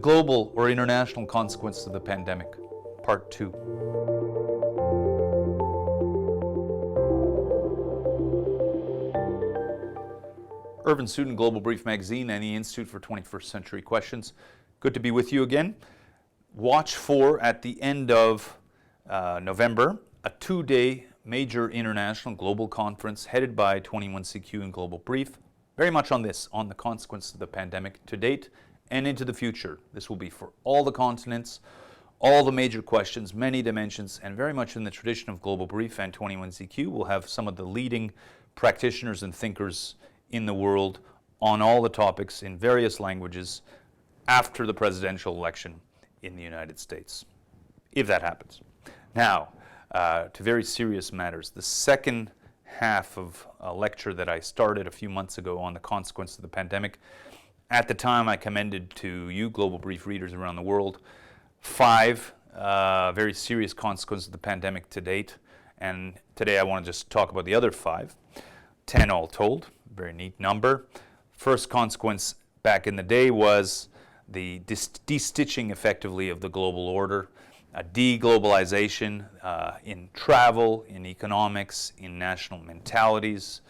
global or international consequences of the pandemic, Part 2. Irvin Studin, Global Brief Magazine, and the Institute for 21st Century Questions. Good to be with you again. Watch for, at the end of November, a 2-day major international global conference headed by 21CQ and Global Brief, very much on this, on the consequences of the pandemic to date and into the future. This will be for all the continents, all the major questions, many dimensions, and very much in the tradition of Global Brief and 21CQ. We'll have some of the leading practitioners and thinkers in the world on all the topics in various languages after the presidential election in the United States, if that happens. Now, to very serious matters. The second half of a lecture that I started a few months ago on the consequences of the pandemic. At the time, I commended to you, Global Brief readers around the world, 5 very serious consequences of the pandemic to date. And today I want to just talk about the other 5, 10 all told, very neat number. First consequence back in the day was the destitching effectively of the global order, a deglobalization in travel, in economics, in national mentalities,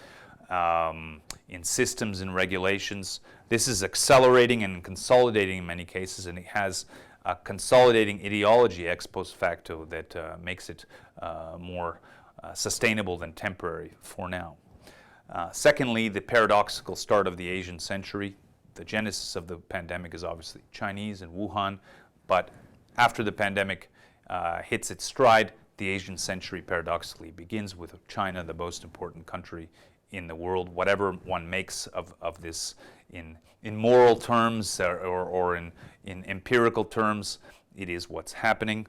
in systems and regulations. This is accelerating and consolidating in many cases, and it has a consolidating ideology ex post facto that makes it more sustainable than temporary for now. Secondly, the paradoxical start of the Asian century. The genesis of the pandemic is obviously Chinese and Wuhan, but after the pandemic hits its stride, the Asian century paradoxically begins with China, the most important country in the world. Whatever one makes of this in moral terms or in empirical terms, it is what's happening.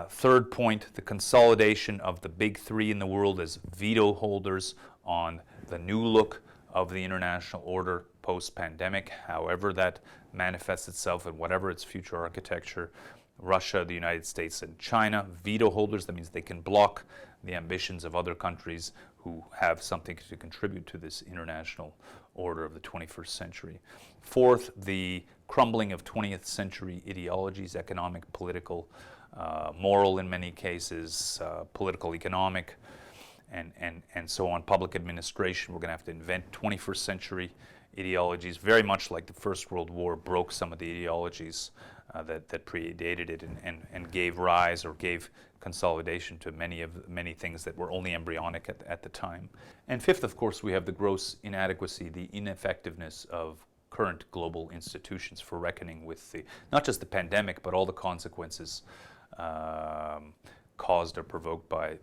Third point, the consolidation of the big 3 in the world as veto holders on the new look of the international order post-pandemic, however that manifests itself and whatever its future architecture. Russia, the United States, and China, veto holders. That means they can block the ambitions of other countries who have something to contribute to this international order of the 21st century. Fourth, the crumbling of 20th century ideologies, economic, political, moral in many cases, political, economic, and so on. Public administration, we're going to have to invent 21st century ideologies, very much like the First World War broke some of the ideologies that predated it and gave rise or gave consolidation to many things that were only embryonic at the time. And fifth, of course, we have the gross inadequacy, the ineffectiveness of current global institutions for reckoning with not just the pandemic, but all the consequences caused or provoked by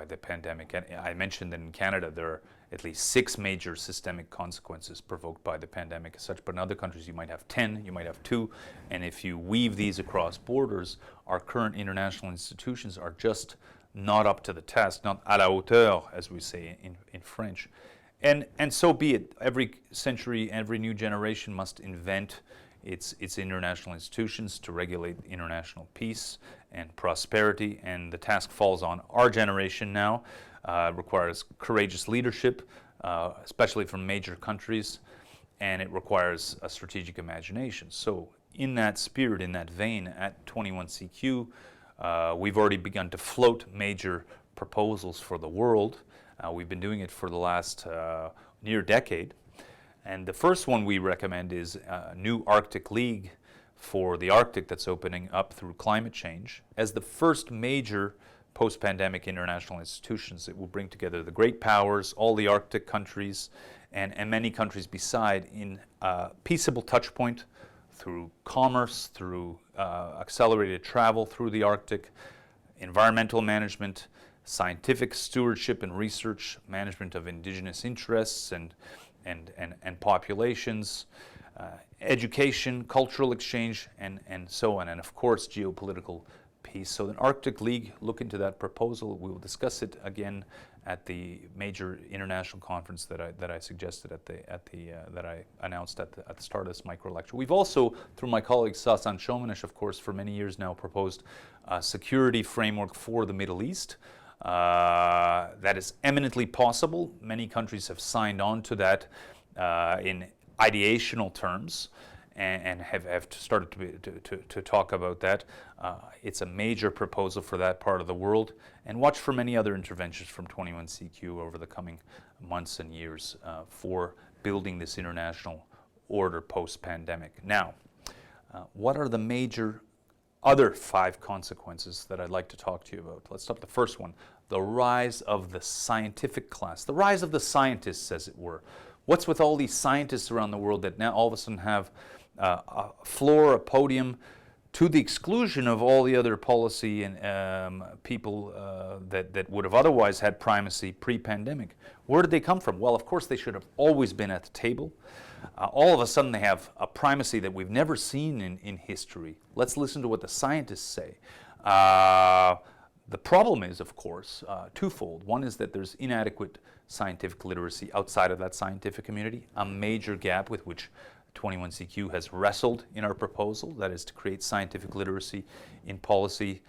the pandemic. And I mentioned that in Canada there are at least 6 major systemic consequences provoked by the pandemic as such, but in other countries you might have 10, you might have 2, and if you weave these across borders, our current international institutions are just not up to the task, not à la hauteur, as we say in French. And so be it. Every century, every new generation must invent its international institutions to regulate international peace and prosperity, and the task falls on our generation now. Requires courageous leadership, especially from major countries, and it requires a strategic imagination. So in that spirit, in that vein, at 21CQ, we've already begun to float major proposals for the world. We've been doing it for the last near decade. And the first one we recommend is a new Arctic League for the Arctic that's opening up through climate change. As the first major post-pandemic international institutions, it will bring together the great powers, all the Arctic countries, and many countries beside in a peaceable touch point through commerce, through accelerated travel through the Arctic, environmental management, scientific stewardship and research, management of indigenous interests and populations, education, cultural exchange, and so on, and of course geopolitical peace. So the Arctic League, look into that proposal. We will discuss it again at the major international conference that I suggested that I announced at the start of this micro lecture. We've also, through my colleague Sasan Shomanesh, of course, for many years now, proposed a security framework for the Middle East. That is eminently possible. Many countries have signed on to that in ideational terms, and have started to talk about that. It's a major proposal for that part of the world, and watch for many other interventions from 21CQ over the coming months and years for building this international order post-pandemic. Now, what are the major other 5 consequences that I'd like to talk to you about? Let's start with the first one, the rise of the scientific class, the rise of the scientists, as it were. What's with all these scientists around the world that now all of a sudden have a floor, a podium, to the exclusion of all the other policy and people that would have otherwise had primacy pre-pandemic? Where did they come from? Well, of course, they should have always been at the table. All of a sudden, they have a primacy that we've never seen in history. Let's listen to what the scientists say. The problem is, of course, twofold. One is that there's inadequate scientific literacy outside of that scientific community, a major gap with which 21CQ has wrestled in our proposal, that is to create scientific literacy in policy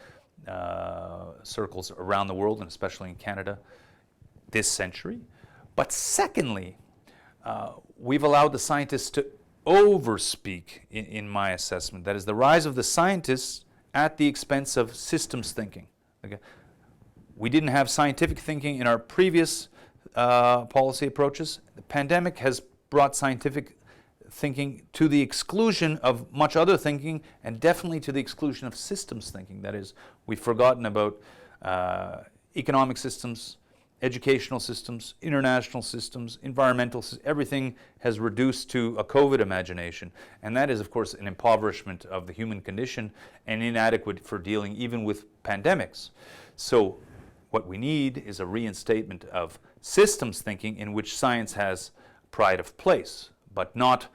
circles around the world, and especially in Canada this century. But secondly, we've allowed the scientists to overspeak in my assessment. That is the rise of the scientists at the expense of systems thinking. Okay. We didn't have scientific thinking in our previous policy approaches. The pandemic has brought scientific thinking to the exclusion of much other thinking, and definitely to the exclusion of systems thinking. That is, we've forgotten about economic systems, educational systems, international systems, environmental systems. Everything has reduced to a COVID imagination, and that is, of course, an impoverishment of the human condition and inadequate for dealing even with pandemics. So what we need is a reinstatement of systems thinking in which science has pride of place, but not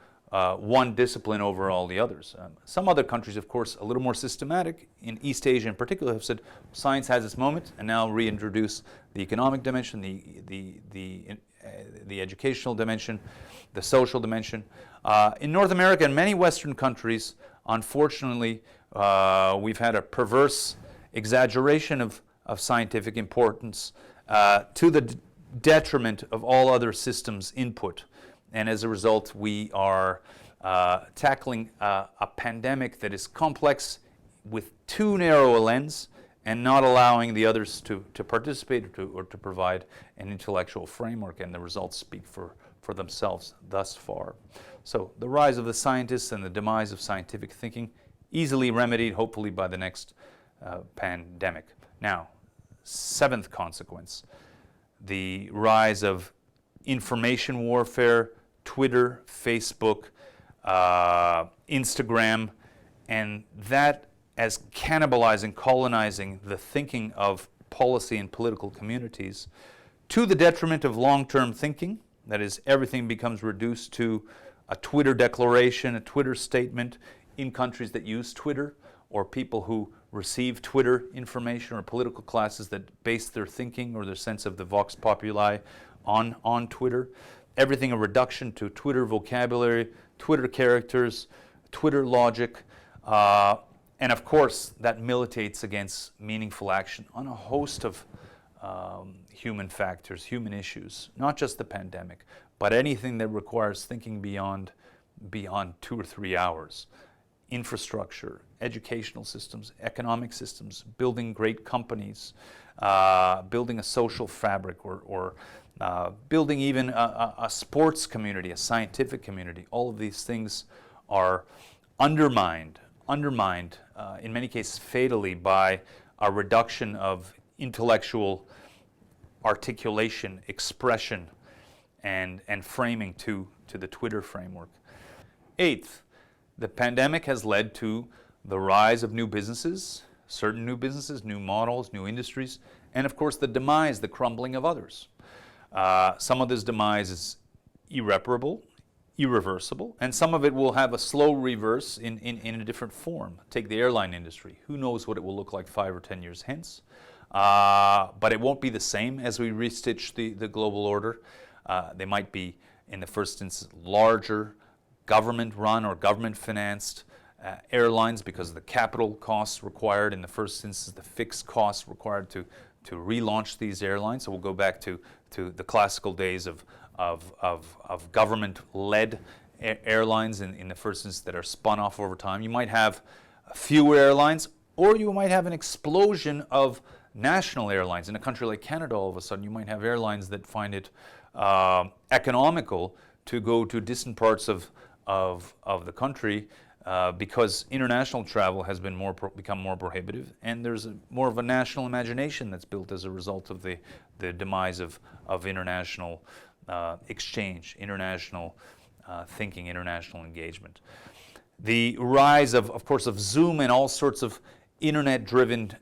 one discipline over all the others. Some other countries, of course, a little more systematic, in East Asia in particular, have said science has its moment, and now reintroduce the economic dimension, the educational dimension, the social dimension. In North America and many Western countries, unfortunately, we've had a perverse exaggeration of scientific importance to the detriment of all other systems input. And as a result, we are tackling a pandemic that is complex with too narrow a lens, and not allowing the others to participate or to provide an intellectual framework, and the results speak for themselves thus far. So the rise of the scientists and the demise of scientific thinking, easily remedied hopefully by the next pandemic. Now, 7th consequence, the rise of information warfare, Twitter, Facebook, Instagram, and that as cannibalizing, colonizing the thinking of policy and political communities to the detriment of long-term thinking. That is, everything becomes reduced to a Twitter declaration, a Twitter statement in countries that use Twitter, or people who receive Twitter information, or political classes that base their thinking or their sense of the vox populi on Twitter. Everything a reduction to Twitter vocabulary, Twitter characters, Twitter logic, and of course that militates against meaningful action on a host of human factors, human issues, not just the pandemic, but anything that requires thinking beyond 2 or 3 hours. Infrastructure, educational systems, economic systems, building great companies, building a social fabric, or building even a sports community, a scientific community. All of these things are undermined in many cases fatally by a reduction of intellectual articulation, expression, and framing to the Twitter framework. 8th, the pandemic has led to the rise of new businesses, certain new businesses, new models, new industries, and of course the demise, the crumbling of others. Some of this demise is irreparable, irreversible, and some of it will have a slow reverse in a different form. Take the airline industry. Who knows what it will look like 5 or 10 years hence? But it won't be the same as we restitch the global order. They might be, in the first instance, larger government-run or government-financed airlines because of the capital costs required in the first instance, the fixed costs required to relaunch these airlines. So we'll go back to the classical days of government-led airlines in the first instance that are spun off over time. You might have fewer airlines, or you might have an explosion of national airlines. In a country like Canada, all of a sudden, you might have airlines that find it economical to go to distant parts of the country because international travel has been become more prohibitive, and there's more of a national imagination that's built as a result of the demise of international exchange, international thinking, international engagement. The rise of course, of Zoom and all sorts of internet-driven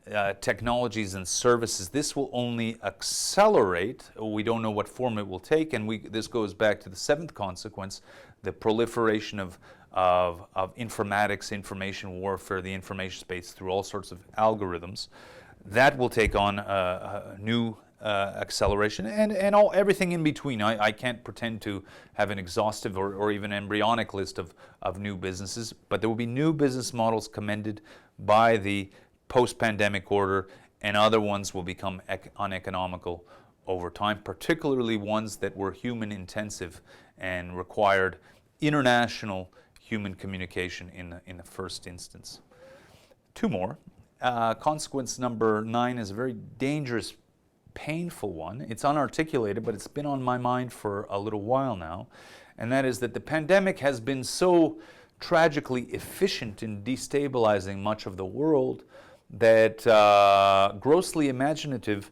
technologies and services, this will only accelerate. We don't know what form it will take, and this goes back to the seventh consequence, the proliferation of informatics, information warfare, the information space through all sorts of algorithms. That will take on a new acceleration and everything in between. I can't pretend to have an exhaustive or even embryonic list of new businesses, but there will be new business models commended by the post-pandemic order, and other ones will become uneconomical over time, particularly ones that were human intensive and required international human communication in the first instance. Two more. Consequence number 9 is a very dangerous, painful one. It's unarticulated, but it's been on my mind for a little while now, and that is that the pandemic has been so tragically efficient in destabilizing much of the world that grossly imaginative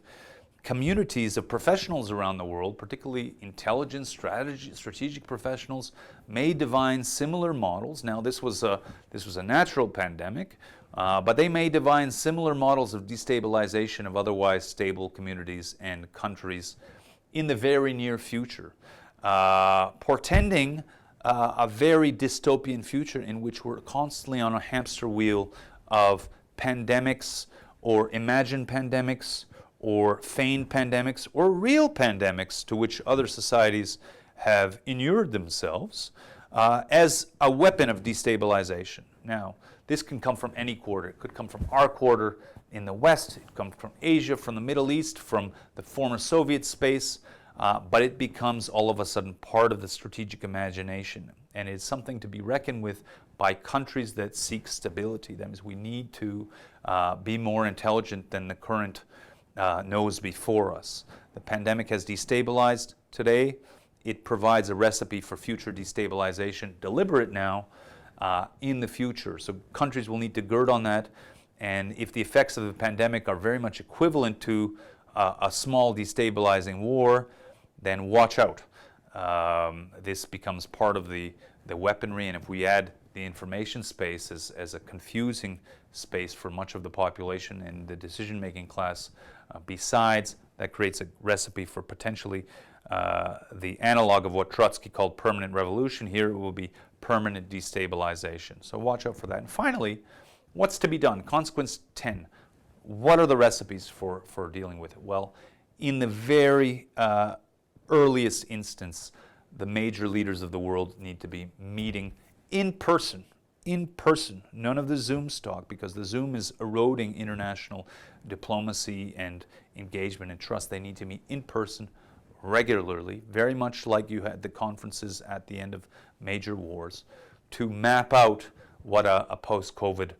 communities of professionals around the world, particularly intelligence, strategic professionals, may divine similar models. Now, this was a natural pandemic, but they may divine similar models of destabilization of otherwise stable communities and countries in the very near future, portending a very dystopian future in which we're constantly on a hamster wheel of pandemics or imagined pandemics or feigned pandemics or real pandemics to which other societies have inured themselves as a weapon of destabilization. Now, this can come from any quarter. It could come from our quarter in the West, it could come from Asia, from the Middle East, from the former Soviet space, but it becomes all of a sudden part of the strategic imagination, and it's something to be reckoned with by countries that seek stability. That means we need to be more intelligent than the current knows before us. The pandemic has destabilized today. It provides a recipe for future destabilization, deliberate now, in the future. So countries will need to gird on that, and if the effects of the pandemic are very much equivalent to a small destabilizing war, then watch out. This becomes part of the weaponry, and if we add the information space as a confusing space for much of the population and the decision-making class, besides, that creates a recipe for potentially the analog of what Trotsky called permanent revolution. Here it will be permanent destabilization. So watch out for that. And finally, what's to be done? Consequence 10. What are the recipes for dealing with it? Well, in the very earliest instance, the major leaders of the world need to be meeting in person, none of the Zoom stock, because the Zoom is eroding international diplomacy and engagement and trust. They need to meet in person regularly, very much like you had the conferences at the end of major wars, to map out what a post-COVID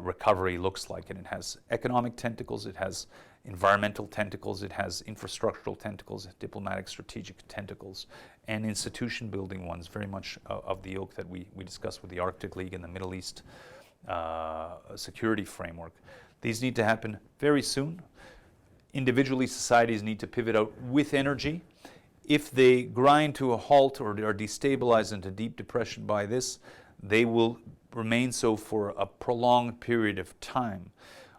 recovery looks like. And it has economic tentacles, it has environmental tentacles, it has infrastructural tentacles, diplomatic strategic tentacles, and institution building ones, very much of the ilk that we discussed with the Arctic League and the Middle East security framework. These need to happen very soon. Individually, societies need to pivot out with energy. If they grind to a halt or are destabilized into deep depression by this, they will remain so for a prolonged period of time.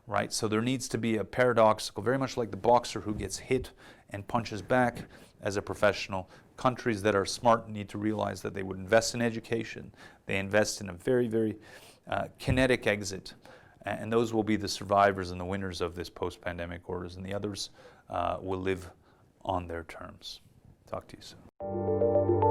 Right, so there needs to be a paradoxical, very much like the boxer who gets hit and punches back as a professional. Countries that are smart need to realize that they would invest in education. They invest in a very, very kinetic exit. And those will be the survivors and the winners of this post-pandemic orders, and the others will live on their terms. Talk to you soon.